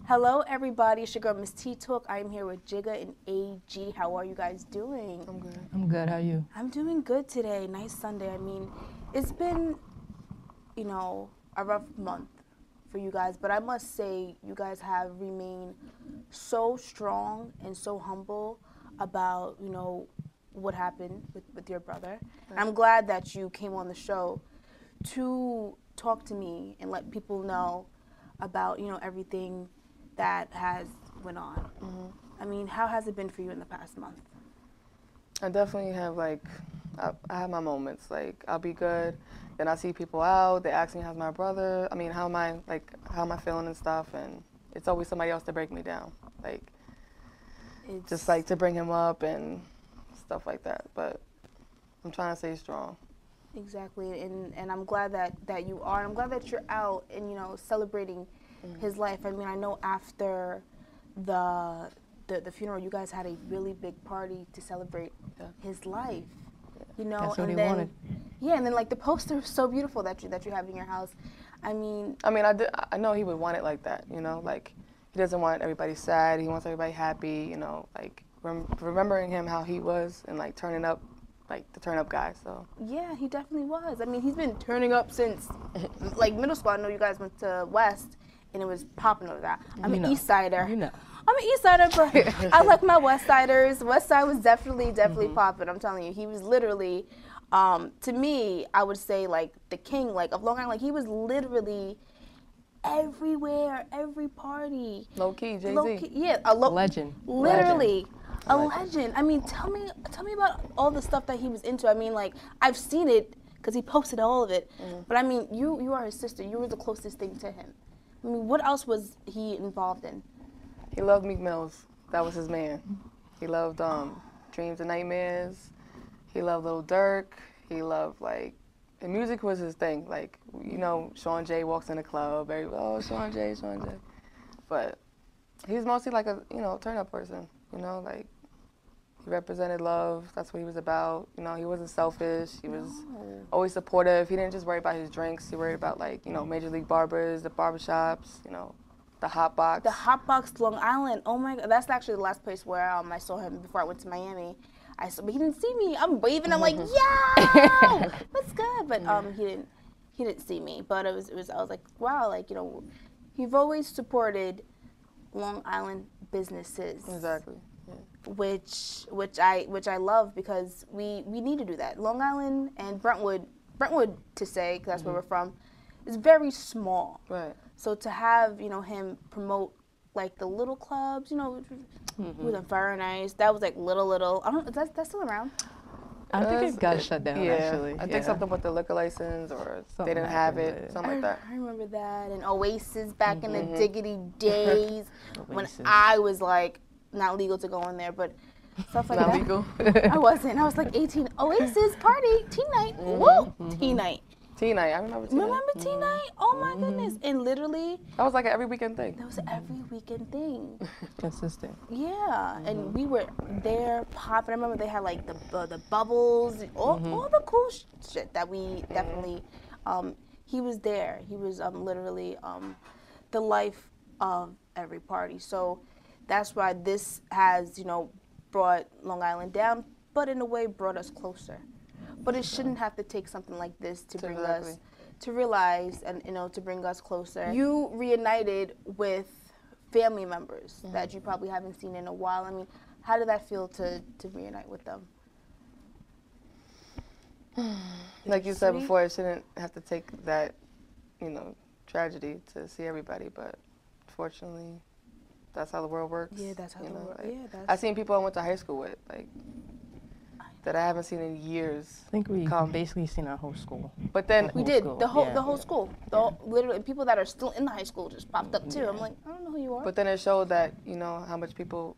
Hello, everybody. It's your girl, Miss T Talk. I'm here with Jigga and AJ. How are you guys doing? I'm good. I'm good. How are you? I'm doing good today. Nice Sunday. I mean, it's been, a rough month for you guys, but I must say you guys have remained so strong and so humble about, what happened with your brother. And I'm glad that you came on the show to talk to me and let people know about, everything that has went on. Mm-hmm. I mean, how has it been for you in the past month? I definitely have I have my moments. Like I'll be good, then I see people out. They ask me how's my brother. I mean, how am I feeling and stuff. And it's always somebody else to break me down. It's just to bring him up and stuff like that. But I'm trying to stay strong. Exactly, and I'm glad that you are. I'm glad that you're out and celebrating his life. I mean, I know after the funeral, you guys had a really big party to celebrate his life. That's what and he then wanted. yeah, and then the poster is so beautiful that you have in your house. I know he would want it like that. He doesn't want everybody sad. He wants everybody happy. Remembering him how he was and turning up. The turn-up guy, so. Yeah, he definitely was. I mean, he's been turning up since, middle school. I know you guys went to West, and it was popping over that. I'm an East Sider. I'm an East Sider, but I like my West Siders. West Side was definitely popping. I'm telling you, he was literally, to me, I would say, the king, of Long Island. He was literally everywhere, every party. Low-key, Jay-Z. Low-key, yeah. Legend. Literally. A legend. I mean, tell me about all the stuff that he was into. I mean, I've seen it because he posted all of it. But I mean, you are his sister. You were the closest thing to him. I mean, what else was he involved in? He loved Meek Mills. That was his man. He loved Dreams and Nightmares. He loved Lil Durk. He loved and music was his thing. Shawn J walks in the club. Shawn J. But he's mostly a turn-up person. He represented love. That's what he was about. He wasn't selfish. He was always supportive. He didn't just worry about his drinks. He worried about Major League Barbers, the barbershops, the hot box. The hot box, Long Island. Oh my God, that's actually the last place where I saw him before I went to Miami. But he didn't see me. I'm waving. I'm like, yo, what's good? But he didn't see me. But it was. I was like, wow, you've always supported Long Island businesses. Exactly. Yeah. Which I love because we need to do that. Long Island and Brentwood to say, because that's where we're from, is very small. Right. So to have him promote the little clubs, he was very nice. That was little. I don't. That's still around. I think it got shut down. Actually, I think something with the liquor license or they didn't have it, something like that. I remember that. And Oasis back in the diggity days when I was not legal to go in there, but stuff like not that. Legal. I wasn't. I was 18. Oasis party, teen night. Woo, teen night. Teen night. I remember teen night. Remember teen night? Oh my goodness! And literally, that was an every weekend thing. That was an every weekend thing. Consistent. Yeah, and we were there popping. I remember they had the bubbles, all the cool shit that we definitely. He was there. He was literally the life of every party. So that's why this has brought Long Island down, but in a way brought us closer. But it shouldn't have to take something like this to bring us to realize and to bring us closer. You reunited with family members that you probably haven't seen in a while. I mean, how did that feel to reunite with them? Like you said before, it shouldn't have to take that, tragedy to see everybody. But fortunately, that's how the world works. Yeah, that's how the world. I've seen people I went to high school with, that I haven't seen in years. I think we basically seen our whole school. But then we did the whole school. Literally, people that are still in the high school just popped up too. Yeah. I'm like, I don't know who you are. But then it showed that how much people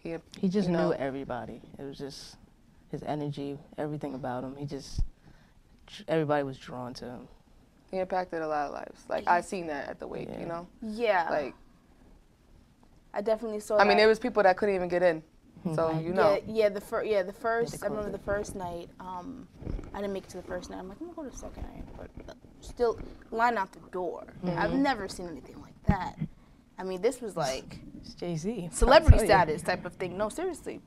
he just knew everybody. It was just his energy, everything about him. Everybody was drawn to him. He impacted a lot of lives. I seen that at the wake. Yeah. I definitely saw. I mean, there was people that couldn't even get in. So the first. I remember the first night. I didn't make it to the first night. I'm like, I'm gonna go to the second night, but still line out the door. I've never seen anything like that. I I mean, this was like It's Jay-Z. celebrity status type of thing. No, seriously.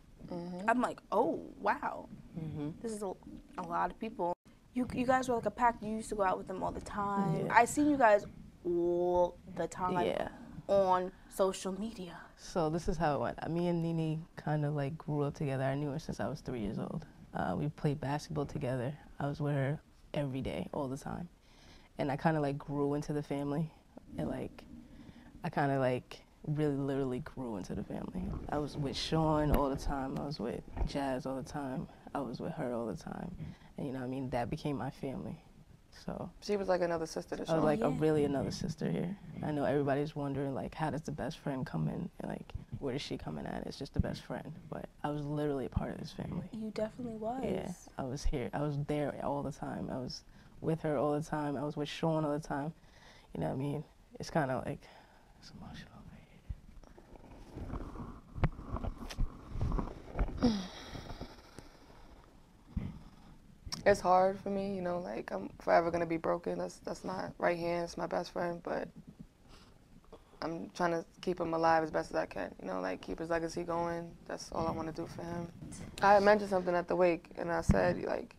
I'm like, oh, wow. This is a lot of people. You guys were like a pack. You used to go out with them all the time. Yeah. I seen you guys all the time Yeah. on social media. So this is how it went. Me and Nene kind of like grew up together. I knew her since I was 3 years old. We played basketball together. I was with her every day, all the time. And I kind of like grew into the family. And like, I kind of like really literally grew into the family. I was with Shawn all the time. I was with Jazz all the time. I was with her all the time. And you know what I mean? That became my family. So She was like another sister to I was Shawn. like really another sister here. I know everybody's wondering like, how does the best friend come in? And like, where does she come in at? It's just the best friend. But I was literally a part of this family. You definitely was. Yeah, I was here. I was there all the time. I was with her all the time. I was with Shawn all the time. You know what I mean? It's kind of like, it's emotional. It's hard for me, you know, like I'm forever gonna be broken. That's my right hand, it's my best friend, but I'm trying to keep him alive as best as I can, you know, like keep his legacy going. That's all I want to do for him. I had mentioned something at the wake, and I said like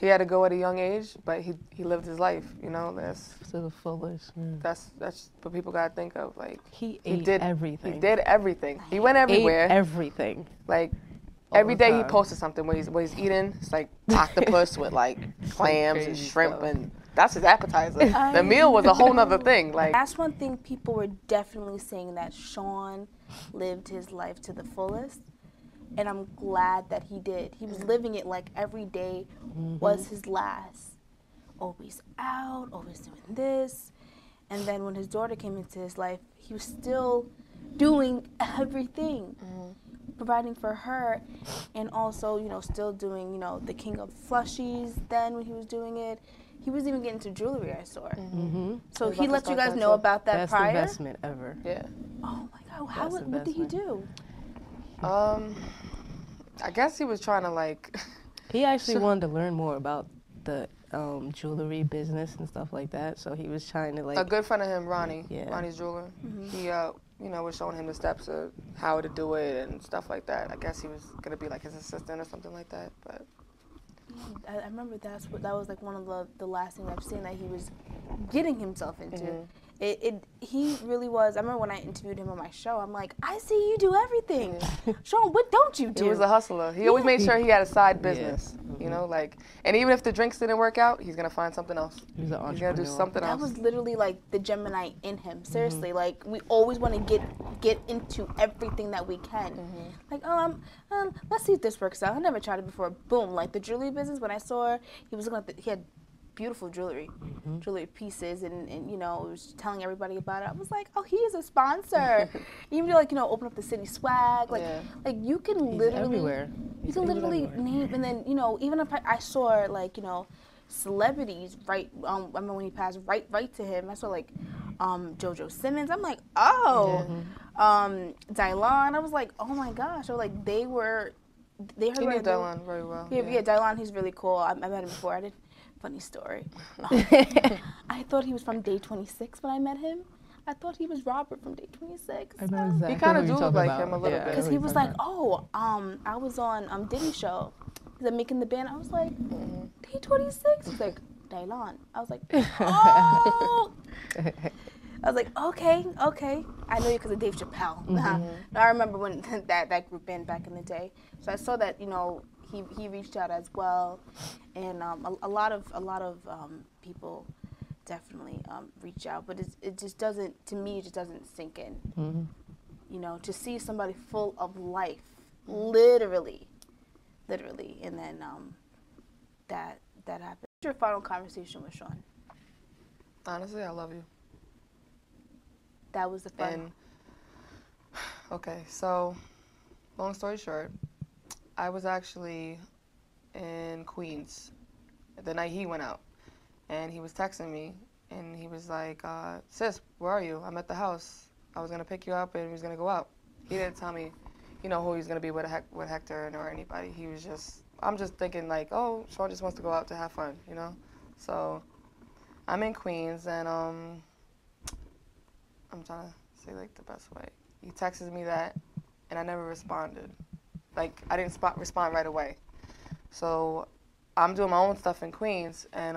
he had to go at a young age, but he lived his life, you know. That's To the fullest. that's what people gotta think of. Like He ate did everything. He did everything. He went everywhere. Ate everything. Like All every the day he time. posted something what he's eating. It's like octopus with like clams and crazy shrimp, stuff. and that's his appetizer. The meal was a whole nother thing. Like That's one thing people were definitely saying, that Shawn lived his life to the fullest. And I'm glad that he did. He was living it like every day was his last. Always out, always doing this. And then when his daughter came into his life, he was still doing everything. Providing for her, and also, you know, still doing, you know, the King of Flushies then when he was doing it. He was even getting to jewelry, I saw. So he let you guys know about that Best prior? investment ever. yeah. Oh my God, how, Best what did he investment. do? I guess he was trying to like. He actually wanted to learn more about the jewelry business and stuff like that. So he was trying to like. A good friend of him, Ronnie. Yeah. Ronnie's jeweler. He you know, was showing him the steps of how to do it and stuff like that. I guess he was gonna be like his assistant or something like that. But I remember that was like one of the last things I've seen that he was getting himself into. He really was. I remember when I interviewed him on my show, I'm like, I see you do everything. Shawn, what don't you do? he was a hustler. He always made sure he had a side business. You know, like, and even if the drinks didn't work out, he's gonna find something else. He's an He's gonna do entrepreneur. something That else. was literally like the Gemini in him. Seriously, like we always want to get into everything that we can. Like, let's see if this works out. I never tried it before. Boom, like the jewelry business. When I saw he was looking at he had beautiful jewelry pieces, and you know, it was telling everybody about it. I was like, oh, he is a sponsor. Even like, you know, open up the city swag. Like, like you can He's literally everywhere. you He's can literally everywhere. name, and then, you know, even if I saw like, you know, celebrities right. I remember when he passed, right to him. I saw like JoJo Simmons. I'm like, oh, Dylan. I was like, oh my gosh. I was like, they heard He about knew it. Dylan very well. Yeah, Dylan, he's really cool. I met him before. I did. Funny story. I thought he was from Day 26 when I met him. I thought he was Robert from Day 26. I know exactly. He kinda what do you're look talking like about. him a little bit. I Because know he what was you're like, talking oh, I was on Diddy show. He's like making the band. I was like, Day 26? He's like, Dylan. I was like, oh. I was like, okay. I know you because of Dave Chappelle. I remember when that group band back in the day. So I saw that, you know, he reached out as well, and a lot of people definitely reach out, but it just doesn't, to me, it just doesn't sink in. You know, to see somebody full of life, literally, and then that happened. What's your final conversation with Shawn? Honestly, I love you. That was the final. And okay, so long story short, I was actually in Queens the night he went out, and he was texting me, and he was like, sis, where are you? I'm at the house. I was gonna pick you up and he was gonna go out. He didn't tell me, you know, who he's gonna be with Hector or anybody. He was just, I'm just thinking like, oh, Shawn just wants to go out to have fun, you know? So I'm in Queens, and I'm trying to say like the best way. He texted me that, and I never responded. Like I didn't respond right away. So I'm doing my own stuff in Queens, and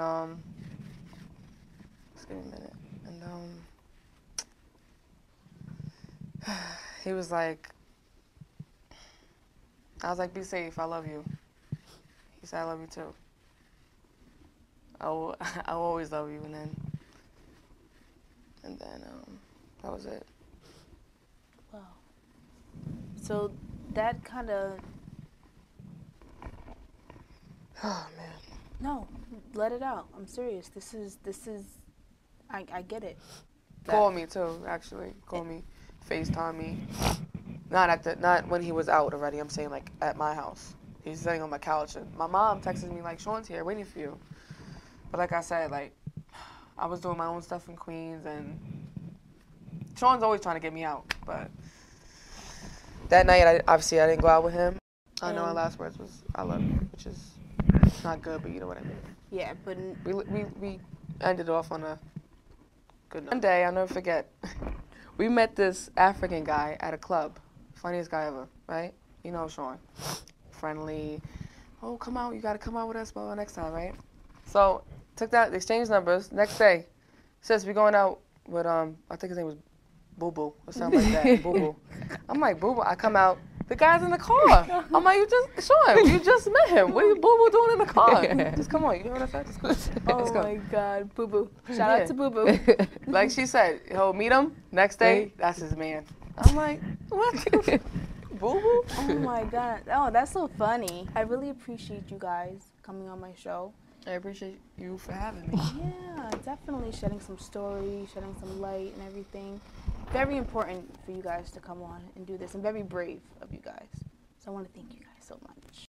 just give me a minute. And he was like, I was like, be safe. I love you. He said, I love you too. I'll always love you. And then that was it. Wow. So that kind of. Oh man. No, let it out. I'm serious. This is. I get it. Call me too. Actually, call me, FaceTime me. Not when he was out already. I'm saying like at my house. He's sitting on my couch, and my mom texted me like, Shawn's here, waiting for you. But like I said, like I was doing my own stuff in Queens, and Shawn's always trying to get me out. But that night, I didn't go out with him. I know our last words was "I love you," which is not good, but you know what I mean. Yeah, but We ended off on a good note. One day, I'll never forget. We met this African guy at a club. Funniest guy ever, right? You know Shawn. Friendly. Oh, come out. You got to come out with us next time, right? So, exchanged numbers. Next day, says we going out with, I think his name was Boo Boo or something like that. Boo Boo. I'm like, Boo Boo. I come out. The guy's in the car. I'm like, Shawn, you just met him. What are you Boo Boo doing in the car? Just come on. You know what I said? Let's go. my God, Boo Boo. Shout out to Boo Boo. Like she said, he'll meet him. Next day, that's his man. I'm like, what? Boo Boo? Oh my God. Oh, that's so funny. I really appreciate you guys coming on my show. I appreciate you for having me. Yeah, definitely shedding some story, shedding some light and everything. Very important for you guys to come on and do this, and very brave of you guys. So I want to thank you guys so much.